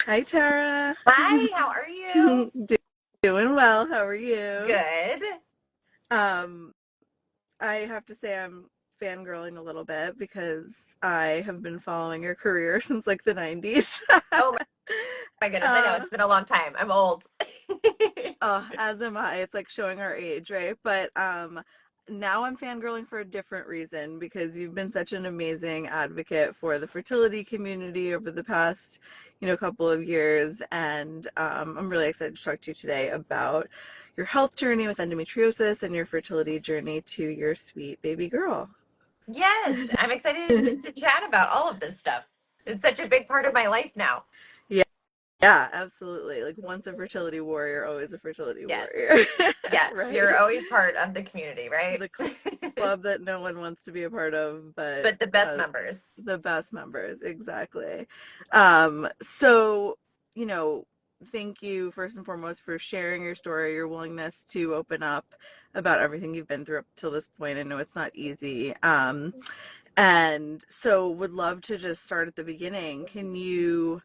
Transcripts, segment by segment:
Hi, Tara. Hi, how are you? Doing well. How are you? Good. Um, I have to say I'm fangirling a little bit because I have been following your career since like the 90s. Oh my goodness, I know uh, it's been a long time. I'm old. as am I. It's like showing our age, right? But now I'm fangirling for a different reason because you've been such an amazing advocate for the fertility community over the past, couple of years, and I'm really excited to talk to you today about your health journey with endometriosis and your fertility journey to your sweet baby girl. Yes, I'm excited to chat about all of this stuff. It's such a big part of my life now. Yeah, yeah, absolutely. Like once a fertility warrior, always a fertility Yes, warrior, yes, right? you're always part of the community, right? The club that no one wants to be a part of, but But the best members. the best members, exactly. So, you know, thank you first and foremost for sharing your story, your willingness to open up about everything you've been through up till this point. I know it's not easy. And so would love to just start at the beginning. Can you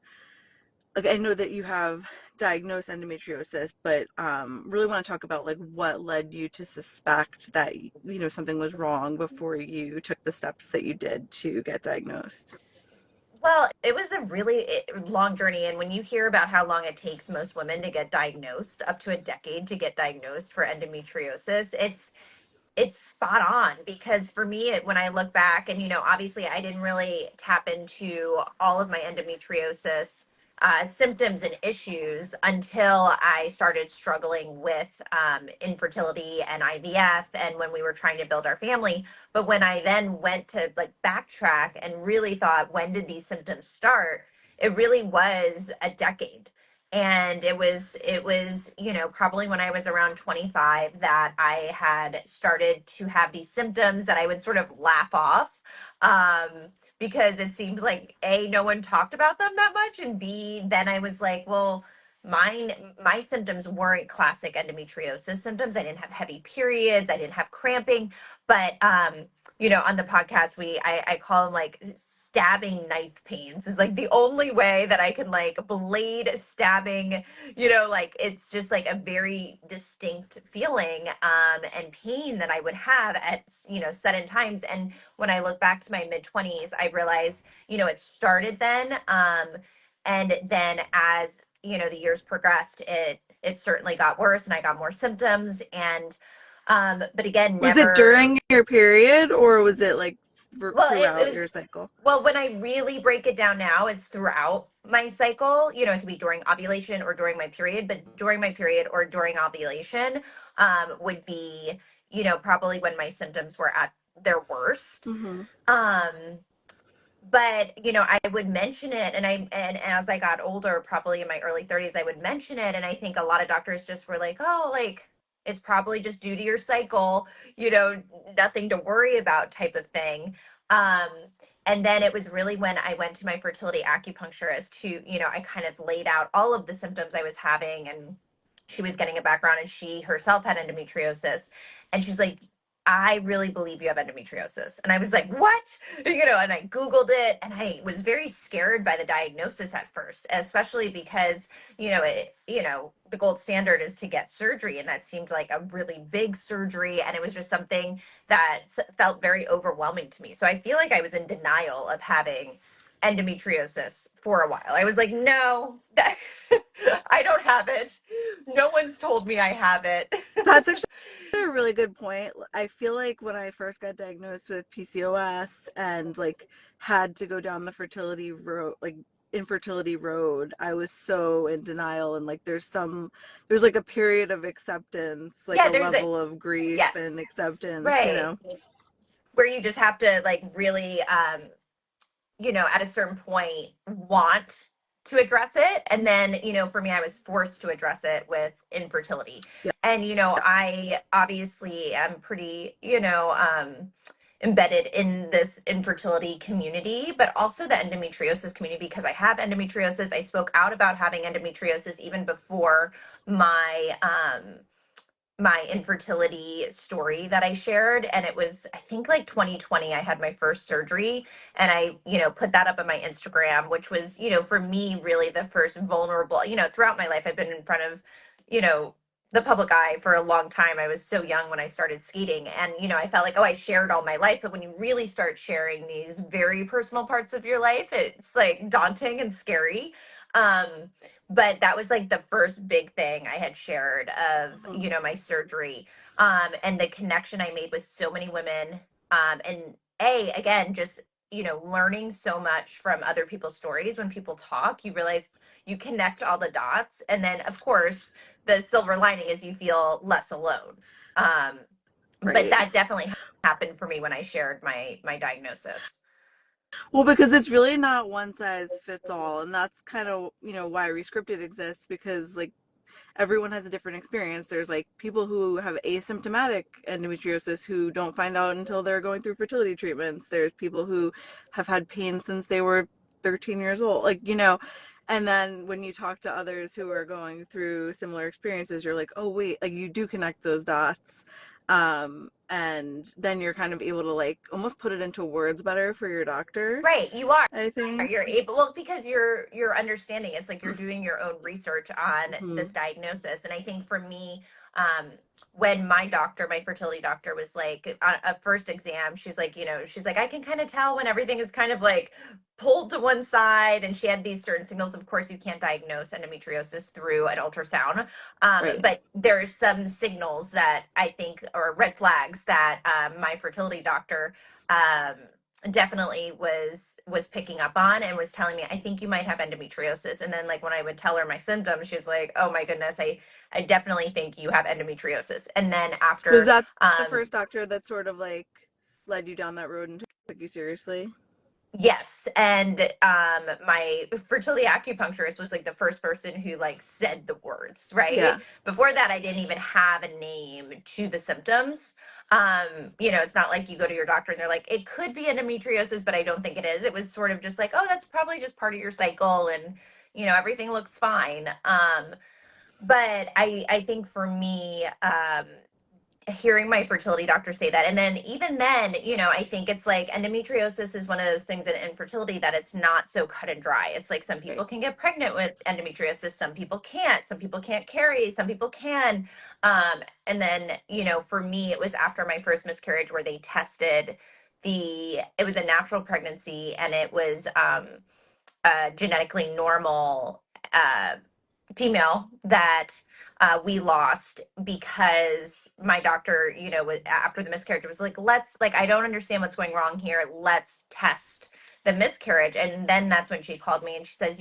like I know that you have diagnosed endometriosis, but really want to talk about like what led you to suspect that something was wrong before you took the steps that you did to get diagnosed. Well, it was a really long journey. And when you hear about how long it takes most women to get diagnosed, up to a decade to get diagnosed for endometriosis, it's spot on because for me when I look back and obviously I didn't really tap into all of my endometriosis symptoms and issues until I started struggling with infertility and IVF and when we were trying to build our family. But when I then went to like backtrack and really thought, when did these symptoms start, it really was a decade. And it was probably when I was around 25 that I had started to have these symptoms that I would sort of laugh off, because it seems like A, no one talked about them that much, and B, then I was like, well, my symptoms weren't classic endometriosis symptoms. I didn't have heavy periods, I didn't have cramping, but on the podcast I call them like stabbing knife pains is like the only way that I can like blade stabbing, like it's just like a very distinct feeling and pain that I would have at sudden times. And when I look back to my mid 20s, I realize, it started then, and then as the years progressed, it certainly got worse and I got more symptoms. And but again, Was it never. during your period or was it like Well, it throughout was. your cycle? Well, when I really break it down now, it's throughout my cycle. It can be during ovulation or during my period, but during my period or during ovulation would be, probably when my symptoms were at their worst. Mm-hmm. Um, but I would mention it, and as I got older, probably in my early 30s, I would mention it, and I think a lot of doctors just were like, "Oh, like it's probably just due to your cycle, you know, nothing to worry about," type of thing. Um, and then it was really when I went to my fertility acupuncturist, who, I kind of laid out all of the symptoms I was having, and she was getting a background, and she herself had endometriosis, and she's like, I really believe you have endometriosis. And I was like, what? And I Googled it, and I was very scared by the diagnosis at first, especially because, the gold standard is to get surgery. And that seemed like a really big surgery. And it was just something that felt very overwhelming to me. So I feel like I was in denial of having endometriosis for a while. I was like, no, I don't have it. No one's told me I have it. That's actually a really good point. I feel like when I first got diagnosed with PCOS and like had to go down the fertility road, like infertility road, I was so in denial and like there's like a period of acceptance, like Yeah, a there's a, level of grief yes, and acceptance, you right. know. Where you just have to like really at a certain point want to address it. And then, for me, I was forced to address it with infertility. Yeah. And, I obviously am pretty, embedded in this infertility community, but also the endometriosis community because I have endometriosis. I spoke out about having endometriosis even before my my infertility story that I shared. And it was, I think, like 2020, I had my first surgery. And I, put that up on my Instagram, which was, for me, really the first vulnerable, throughout my life, I've been in front of, you know, the public eye for a long time. I was so young when I started skating. And, I felt like, oh, I shared all my life. But when you really start sharing these very personal parts of your life, it's like daunting and scary. Um, but that was like the first big thing I had shared of, Mhm. my surgery, and the connection I made with so many women, and again, just, learning so much from other people's stories. When people talk, you realize you connect all the dots, and then of course the silver lining is you feel less alone. um, but Right. that definitely happened for me when I shared my diagnosis. Well, because it's really not one size fits all, and that's kind of, why Rescripted exists, because like everyone has a different experience. There's like people who have asymptomatic endometriosis who don't find out until they're going through fertility treatments. There's people who have had pain since they were 13 years old. Like, and then when you talk to others who are going through similar experiences, you're like, oh, wait, like you do connect those dots. And then you're kind of able to like almost put it into words better for your doctor, Right, you are. I think. You're able, well, because you're understanding. It's like you're doing your own research on Mm-hmm. this diagnosis. And I think for me, um, when my doctor, my fertility doctor, was like on a first exam, she's like, she's like, I can kind of tell when everything is kind of like pulled to one side, and she had these certain signals. Of course, you can't diagnose endometriosis through an ultrasound, Right. but there's some signals that I think, or red flags, that my fertility doctor um, definitely was picking up on, and was telling me, I think you might have endometriosis. And then, like, when I would tell her my symptoms, she's like, oh my goodness, I definitely think you have endometriosis. And then Was after, that the first doctor that sort of like led you down that road and took you seriously? yes, and my fertility acupuncturist was like the first person who like said the words, right? Yeah. Before that, I didn't even have a name to the symptoms. It's not like you go to your doctor and they're like, it could be endometriosis, but I don't think it is. It was sort of just like, oh, that's probably just part of your cycle, and everything looks fine. But I think for me, hearing my fertility doctor say that, and then even then, I think it's like endometriosis is one of those things in infertility that it's not so cut and dry. It's like some Right. people can get pregnant with endometriosis, some people can't, some people can't carry, some people can. And then, for me, it was after my first miscarriage where they tested it was a natural pregnancy, and it was genetically normal uh, female that we lost, because my doctor, after the miscarriage, was like, let's, like, I don't understand what's going wrong here. Let's test the miscarriage. And then that's when she called me and she says,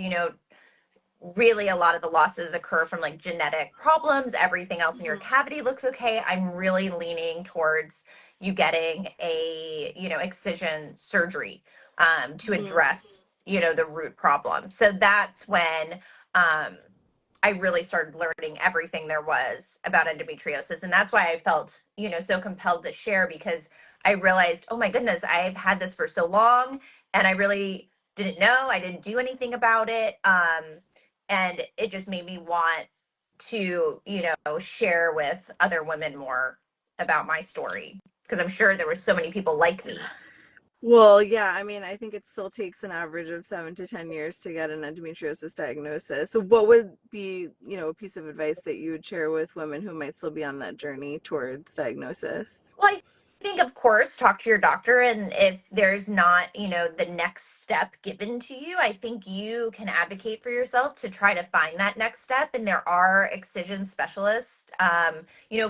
really a lot of the losses occur from like genetic problems. Everything else in your Mm-hmm. cavity looks okay. I'm really leaning towards you getting a, excision surgery to Mm-hmm. address, the root problem. So that's when um, I really started learning everything there was about endometriosis. And that's why I felt, so compelled to share, because I realized, oh my goodness, I've had this for so long, and I really didn't know. I didn't do anything about it. And it just made me want to, share with other women more about my story, because I'm sure there were so many people like me. Well, yeah, I mean, I think it still takes an average of 7 to 10 years to get an endometriosis diagnosis. So, what would be, a piece of advice that you would share with women who might still be on that journey towards diagnosis? Well, I think, of course, talk to your doctor. And if there's not, the next step given to you, I think you can advocate for yourself to try to find that next step. And there are excision specialists.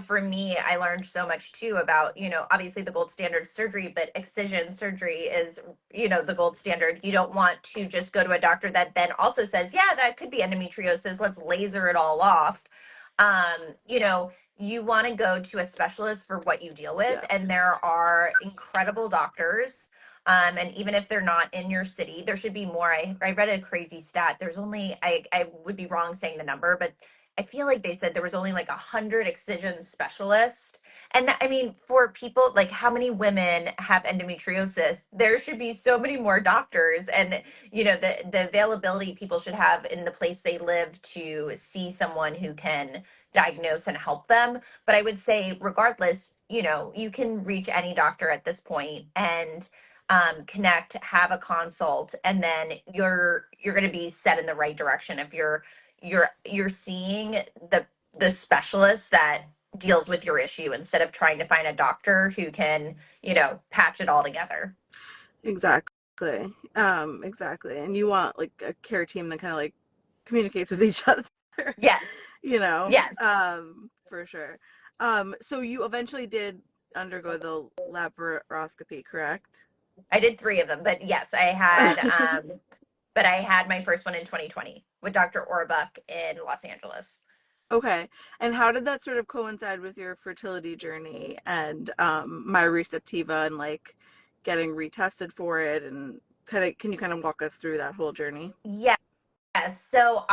For me, I learned so much too about, obviously the gold standard surgery, but excision surgery is, the gold standard. You don't want to just go to a doctor that then also says, yeah, that could be endometriosis. Let's laser it all off. You want to go to a specialist for what you deal with. Yeah. And there are incredible doctors. And even if they're not in your city, there should be more. I read a crazy stat. There's only, I would be wrong saying the number, but I feel like they said there was only like 100 excision specialists. And I mean, for people like how many women have endometriosis, there should be so many more doctors, and the availability people should have in the place they live to see someone who can diagnose and help them. But I would say, regardless, you can reach any doctor at this point and connect, have a consult, and then you're going to be set in the right direction if you're seeing the specialist that deals with your issue instead of trying to find a doctor who can, patch it all together. Exactly. Exactly. And you want like a care team that kind of like communicates with each other, Yes. Yes. for sure. So you eventually did undergo the laparoscopy, correct? I did three of them, but yes, I had my first one in 2020 with Dr. Orbuck in Los Angeles. Okay. And how did that sort of coincide with your fertility journey and my receptiva and like getting retested for it and can you kind of walk us through that whole journey? Yes. So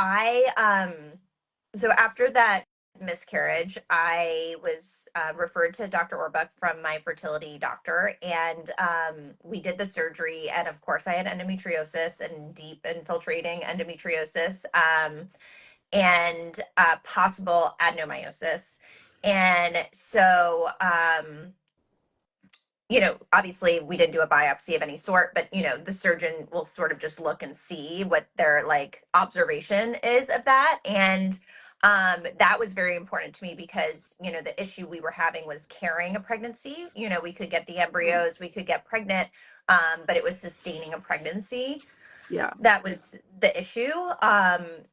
so after that miscarriage, I was referred to Dr. Orbuck from my fertility doctor, and we did the surgery. And of course, I had endometriosis and deep infiltrating endometriosis, and possible adenomyosis. And so, obviously we didn't do a biopsy of any sort, but the surgeon will sort of just look and see what their like observation is of that. And that was very important to me because, the issue we were having was carrying a pregnancy. We could get the Mhm. embryos, we could get pregnant, but it was sustaining a pregnancy Yeah, that was the issue.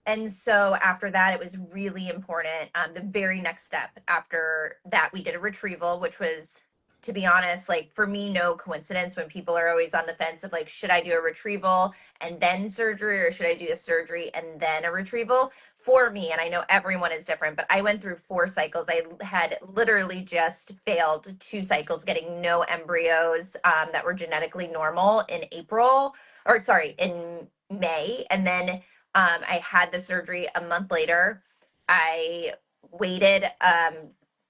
And so after that, it was really important. The very next step after that, we did a retrieval, which was, to be honest, like for me, no coincidence when people are always on the fence of like, should I do a retrieval and then surgery, or should I do a surgery and then a retrieval? For me, and I know everyone is different, but I went through 4 cycles. I had literally just failed 2 cycles, getting no embryos that were genetically normal in April, or sorry, in May. And then I had the surgery a month later. I waited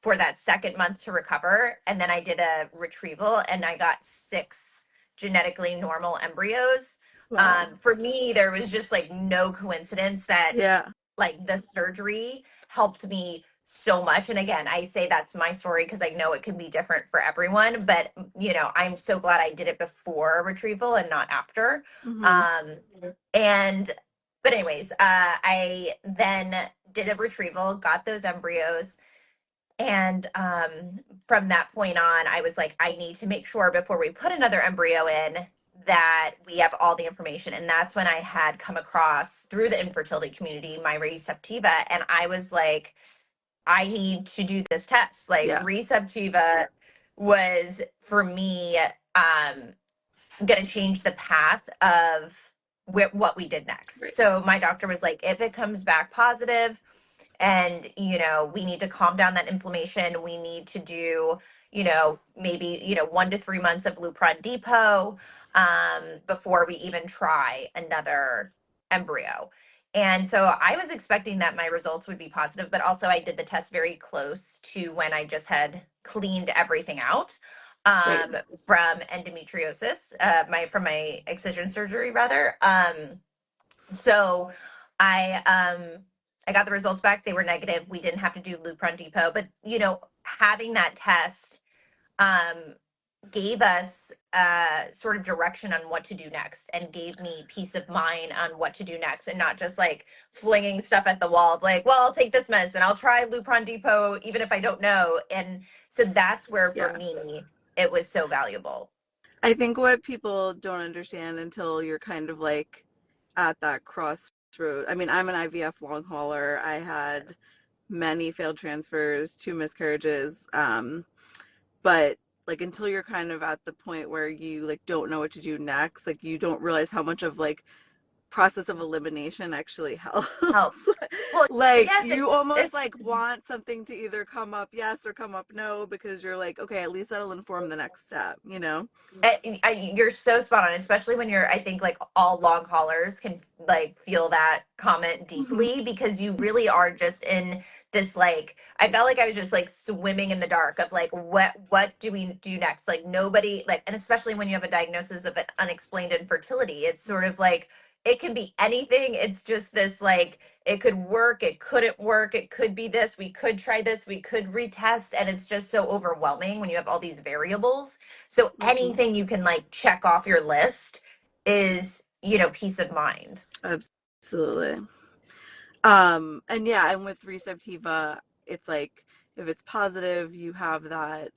for that second month to recover. And then I did a retrieval and I got 6 genetically normal embryos. wow. For me, there was just like no coincidence that Yeah. like the surgery helped me so much. And again, I say that's my story because I know it can be different for everyone, but I'm so glad I did it before retrieval and not after. Hmm. um and but anyways, I then did a retrieval, got those embryos, and from that point on, I was like, I need to make sure before we put another embryo in that we have all the information. And that's when I had come across, through the infertility community, my receptiva. And I was like, I need to do this test. Like, Yeah. receptiva was for me going to change the path of what we did next. Right. So my doctor was like, if it comes back positive, and we need to calm down that inflammation, we need to do maybe 1 to 3 months of Lupron Depot before we even try another embryo. And so I was expecting that my results would be positive, but also I did the test very close to when I just had cleaned everything out Right. from endometriosis, my excision surgery rather. So I I got the results back. They were negative. We didn't have to do Lupron Depot, but having that test um gave us sort of direction on what to do next, and gave me peace of mind on what to do next, and not just like flinging stuff at the wall of like, well, I'll take this medicine, I'll try Lupron Depot even if I don't know. And so that's where for Yeah. me it was so valuable. I think what people don't understand until you're kind of like at that crossroad. I mean, I'm an IVF long hauler. I had many failed transfers, 2 miscarriages. But like until you're kind of at the point where you like don't know what to do next, like you don't realize how much of like process of elimination actually helps. Helps. Well, Like yes, you almost it's like want something to either come up yes or come up no because you're like, okay, at least that'll inform the next step, you know? you're so spot on, especially when you're, I think like all long haulers can like feel that comment Hmm. deeply because you really are just in this like, I felt like I was just like swimming in the dark of like what do we do next? Like nobody like, and especially when you have a diagnosis of an unexplained infertility, it's sort of like it can be anything. It's just this like it could work, it couldn't work, it could be this, we could try this, we could retest, and it's just so overwhelming when you have all these variables. So Hmm. anything you can like check off your list is, peace of mind. Absolutely. And yeah, and with Receptiva, it's like if it's positive, you have that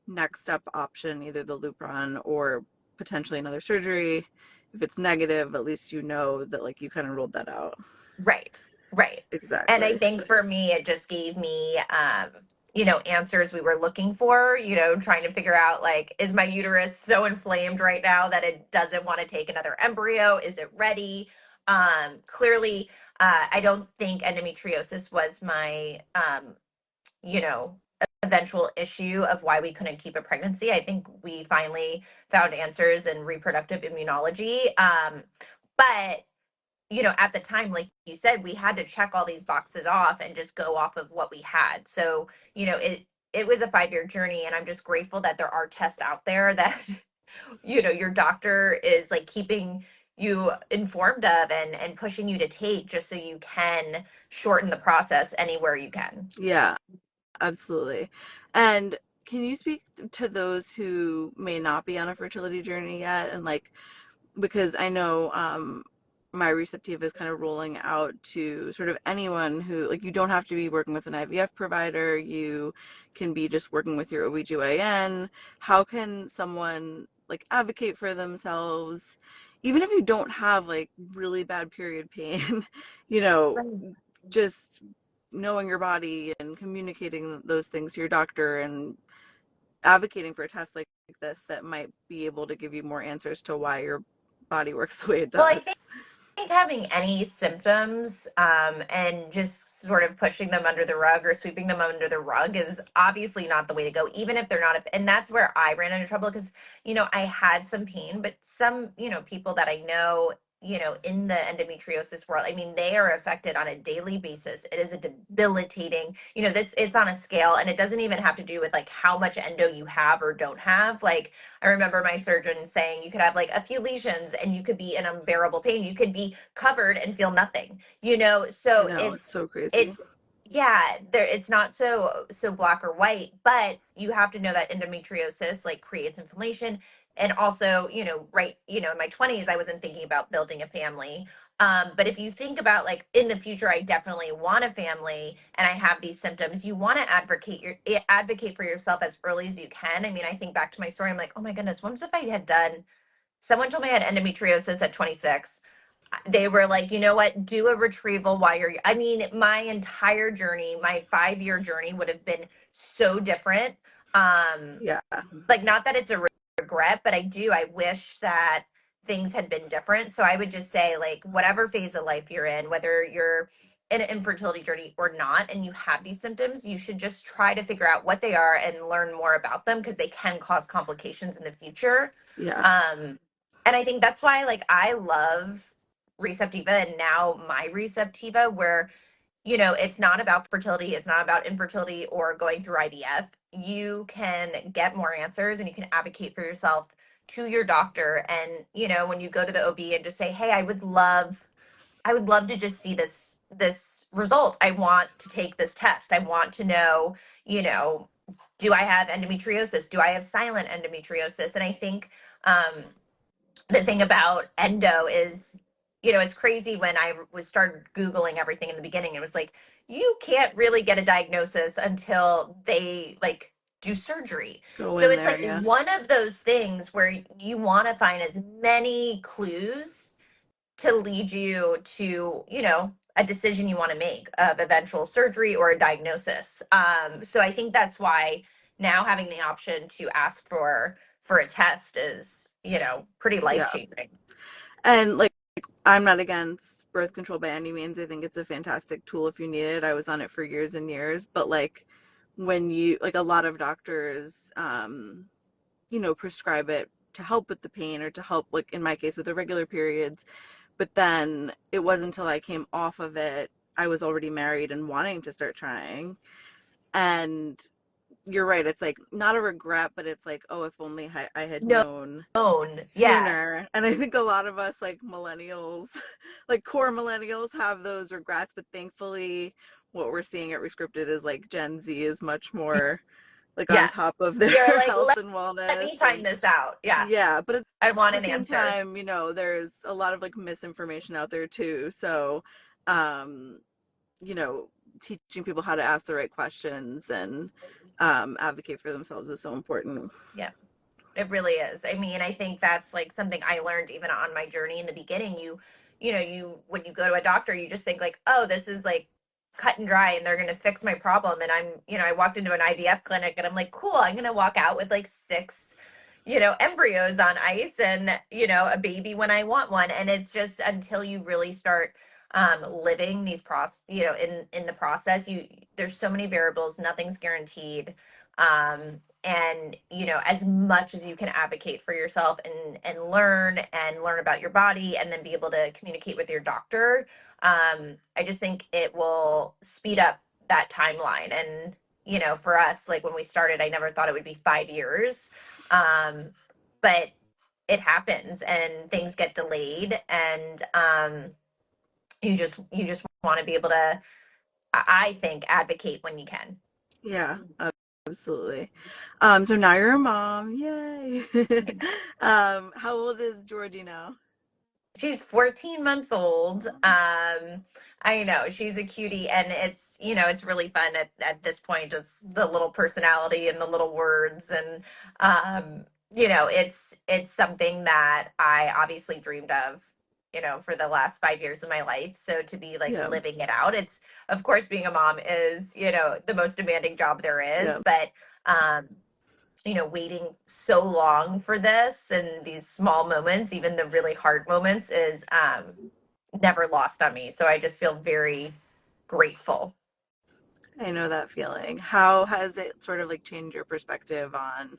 next step option, either the Lupron or potentially another surgery. If it's negative, at least you know that like you kind of ruled that out. Right. Right. And I Exactly. think for me, it just gave me, answers we were looking for, trying to figure out like, is my uterus so inflamed right now that it doesn't want to take another embryo? Is it ready? Clearly, I don't think endometriosis was my, you know, eventual issue of why we couldn't keep a pregnancy. I think we finally found answers in reproductive immunology. But at the time, like you said, we had to check all these boxes off and just go off of what we had. So, it was a 5-year journey, and I'm just grateful that there are tests out there that, your doctor is like keeping you informed of and pushing you to take just so you can shorten the process anywhere you can. Yeah, absolutely. And can you speak to those who may not be on a fertility journey yet and like because I know my receptive is kind of rolling out to sort of anyone who like you don't have to be working with an IVF provider, you can be just working with your OBGYN. How can someone like advocate for themselves even if you don't have like really bad period pain, you know, Right. just knowing your body and communicating those things to your doctor and advocating for a test like this that might be able to give you more answers to why your body works the way it Well, I does. think having any symptoms and just sort of pushing them under the rug or sweeping them under the rug is obviously not the way to go, even if they're not. And that's where I ran into trouble because, I had some pain, but some, people that I know, in the endometriosis world, I mean, they are affected on a daily basis. It is a debilitating, that's it's on a scale, and it doesn't even have to do with like how much endo you have or don't have. Like, I remember my surgeon saying you could have like a few lesions and you could be in unbearable pain. You could be covered and feel nothing, I So know, it's so crazy. it's, yeah, there, it's not so black or white, but you have to know that endometriosis like creates inflammation. And also, right, in my 20s, I wasn't thinking about building a family. But if you think about like in the future, I definitely want a family and I have these symptoms, you want to advocate for yourself as early as you can. I mean, I think back to my story, I'm like, oh my goodness, what if I had done, someone told me I had endometriosis at 26. They were like, you know what, do a retrieval while you're, I mean, my entire journey, my 5-year journey would have been so different. Um, Yeah. like not that it's a regret, but I wish that things had been different. So I would just say like whatever phase of life you're in, whether you're in an infertility journey or not, and you have these symptoms, you should just try to figure out what they are and learn more about them because they can cause complications in the future. Yeah. um and I think that's why like I love Receptiva and now my Receptiva, where it's not about fertility, it's not about infertility or going through IVF. You can get more answers and you can advocate for yourself to your doctor. And, when you go to the OB and just say, hey, I would love to just see this result. I want to take this test. I want to know, you know, do I have endometriosis? Do I have silent endometriosis? And I think um the thing about endo is, it's crazy when I was started Googling everything in the beginning. It was like, you can't really get a diagnosis until they like do surgery. Go So in it's there, like yeah. one of those things where you want to find as many clues to lead you to, a decision you want to make of eventual surgery or a diagnosis. So I think that's why now having the option to ask for a test is, pretty life Yeah. changing. And like I'm not against birth control by any means. I think it's a fantastic tool if you need it. I was on it for years and years, but like when you like a lot of doctors prescribe it to help with the pain or to help like in my case with irregular periods, but then it wasn't until I came off of it I was already married and wanting to start trying. And you're right, it's like not a regret, but it's like, oh, if only I had known Known. Yeah. sooner. And I think a lot of us like millennials, like core millennials, have those regrets, but thankfully what we're seeing at Rescripted is like Gen Z is much more like on Yeah. top of their You're like, health and let wellness. me find And this out. Yeah. yeah, but at I want the an same answer. time, there's a lot of like misinformation out there too. So um you know teaching people how to ask the right questions and advocate for themselves is so important. Yeah. It really is. I mean, I think that's like something I learned even on my journey in the beginning. You when you go to a doctor, you just think like, oh, this is like cut and dry and they're going to fix my problem. And I walked into an IVF clinic and I'm like, cool, I'm going to walk out with like six, embryos on ice and, a baby when I want one. And it's just until you really start living these in the process, there's so many variables, nothing's guaranteed. And as much as you can advocate for yourself and learn about your body and then be able to communicate with your doctor, I just think it will speed up that timeline. And for us, like when we started, I never thought it would be 5 years, but it happens and things get delayed. And you just want to be able to, I think, advocate when you can. Yeah, absolutely. So now you're a mom. Yay. How old is Georgie now? She's 14 months old. I know she's a cutie, and it's really fun at this point, just the little personality and the little words, and it's something that I obviously dreamed of, for the last 5 years of my life. So to be like Yeah. living it out, it's of course being a mom is the most demanding job there is, Yeah. but um waiting so long for this and these small moments, even the really hard moments, is never lost on me. So I just feel very grateful. I know that feeling. How has it sort of like changed your perspective on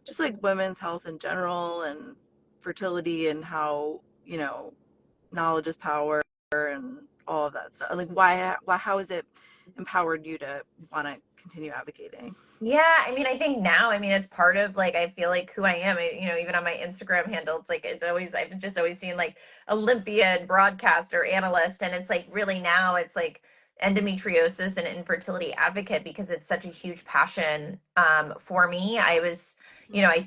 just like women's health in general and fertility and how, knowledge is power and all of that stuff? Like why how has it empowered you to want to continue advocating? Yeah, I mean, I think now, I mean, it's part of like, I feel like who I am. Even on my Instagram handle, it's like, I've just always seen like Olympian, broadcaster, analyst. And it's like, really now, it's like endometriosis and infertility advocate because it's such a huge passion for me. I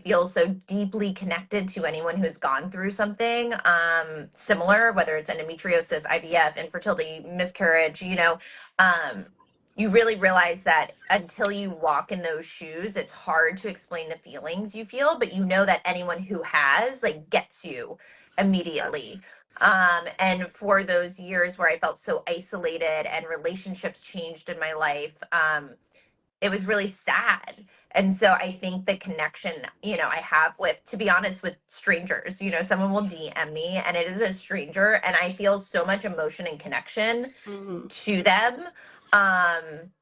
feel so deeply connected to anyone who's gone through something similar, whether it's endometriosis, IVF, infertility, miscarriage, you really realize that until you walk in those shoes, it's hard to explain the feelings you feel, but you know that anyone who has like gets you Yes. immediately. And for those years where I felt so isolated and relationships changed in my life, it was really sad. And so I think the connection, I have with, to be honest, with strangers, someone will DM me and it is a stranger and I feel so much emotion and connection Hmm. to them. Um,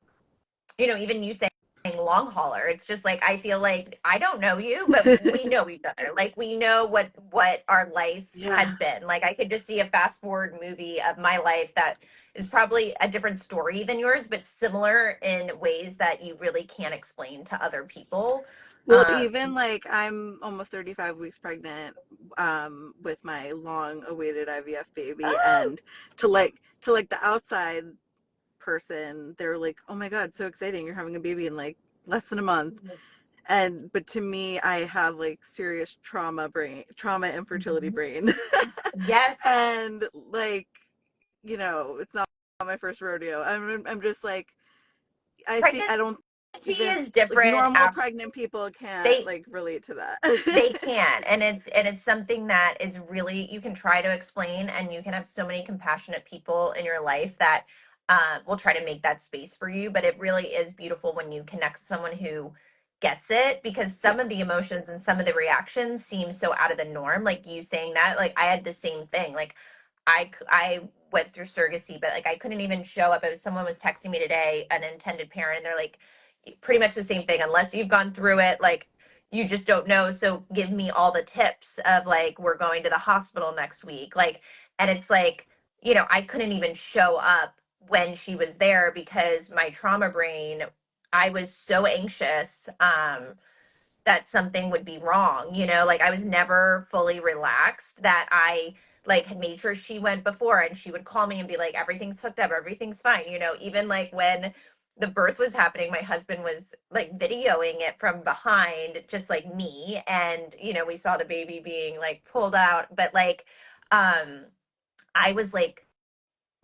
even you saying long hauler, it's just like I feel like I don't know you, but we know each other. Like we know what our life Yeah. has been. Like I could just see a fast forward movie of my life that is probably a different story than yours, but similar in ways that you really can't explain to other people. Well, Um, even like I'm almost 35 weeks pregnant with my long awaited IVF baby, oh, and to like the outside person, they're like, "Oh my God, so exciting. You're having a baby in like less than a month." And but to me, I have like serious trauma and fertility brain. yes, And like, it's not my first rodeo. I'm just like I don't pregnancy even is like different. normal pregnant people can't They like relate to They that. can, and it's something that is really you can try to explain, and you can have so many compassionate people in your life that will try to make that space for you. But it really is beautiful when you connect with someone who gets it, because Yeah. some of the emotions and some of the reactions seem so out of the norm. Like you saying that, like I had the same thing. Like I went through surrogacy, but like I couldn't even show up. It was, someone was texting me today, an intended parent, and they're like, pretty much the same thing. Unless you've gone through it, like you just don't know. So give me all the tips of like, we're going to the hospital next week. Like, and it's like, you know, I couldn't even show up when she was there because my trauma brain, I was so anxious that something would be wrong, you know, like I was never fully relaxed, that I like had made sure she went before, and she would call me and be like, everything's hooked up, everything's fine, you know. Even like when the birth was happening, my husband was like videoing it from behind, just like me, and you know, we saw the baby being like pulled out, but like um I was like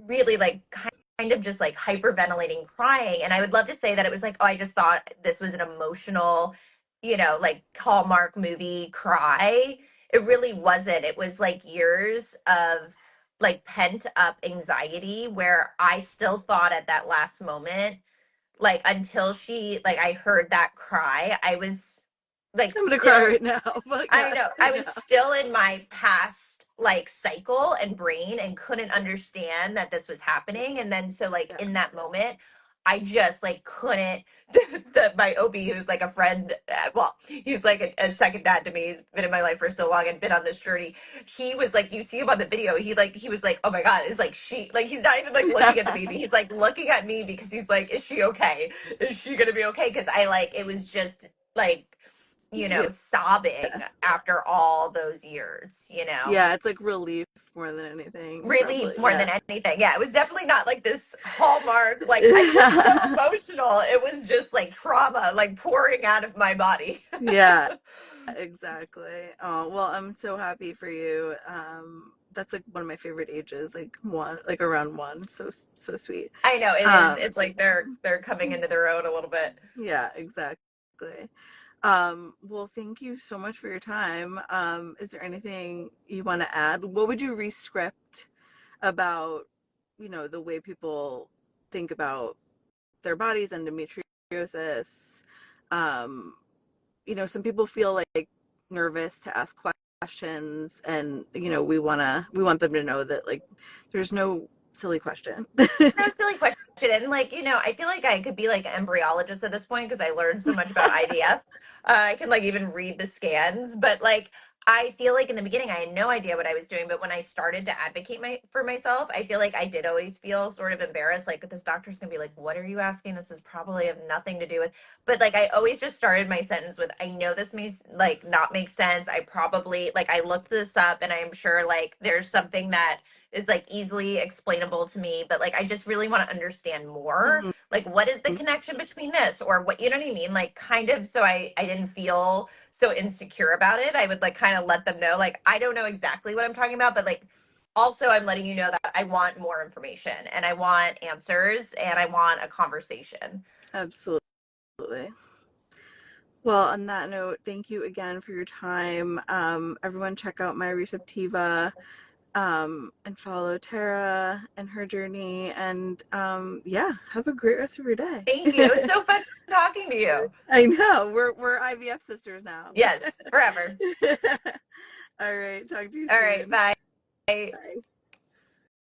really like kind of just like hyperventilating, crying. And I would love to say that it was like, oh, I just thought this was an emotional, you know, like Hallmark movie cry. It really wasn't. It was like years of like pent up anxiety, where I still thought at that last moment, like until she, like I heard that cry, I was like I'm gonna cry still, right now. But I yes, know. I I was know. still in my past like cycle and brain, and couldn't understand that this was happening. And then so like Yeah. in that moment, I just like couldn't. My OB, who's like a friend, well, he's like a second dad to me. He's been in my life for so long and been on this journey. He was like, you see him on the video. He was like, oh my god, it's like she, like he's not even like looking at the baby. He's like looking at me because he's like, is she okay? Is she gonna be okay? Because I like, it was just like, you know, Yeah. sobbing after all those years, you know? Yeah, it's like relief more than anything, Relief probably. more than Yeah. anything. Yeah, it was definitely not like this Hallmark, like, I feel so emotional. It was just like trauma, like pouring out of my body. Yeah, exactly. Oh, well, I'm so happy for you. That's like one of my favorite ages, like one, like around one. So so sweet. I know it is. Um, It's like they're coming into their own a little bit. yeah, exactly. Well, thank you so much for your time. Is there anything you want to add? What would you rescript about, the way people think about their bodies, endometriosis? Um, some people feel like nervous to ask questions, and we want them to know that like there's no silly question. No, silly question. And like, you know, I feel like I could be like an embryologist at this point because I learned so much about IVF. I can like even read the scans, but like I feel like in the beginning I had no idea what I was doing, but when I started to advocate for myself, I feel like I did always feel sort of embarrassed. Like this doctor's gonna be like, "What are you asking? This is probably have nothing to do with." But like I always just started my sentence with, "I know this may like not make sense. I probably like I looked this up, and I'm sure like there's something that is like easily explainable to me, but like I just really want to understand more, Mhm. like what is the connection between this, or what, you know what I mean, like kind of, so I didn't feel so insecure about it. I would like kind of let them know like I don't know exactly what I'm talking about, but like also I'm letting you know that I want more information, and I want answers, and I want a conversation. Absolutely. Well, on that note, thank you again for your time. Everyone, check out My Receptiva, and follow Tara and her journey. And yeah, have a great rest of your day. Thank you, it was so fun talking to you. I know we're IVF sisters now. Yes, forever. All right, talk to you All right, soon. bye. Bye.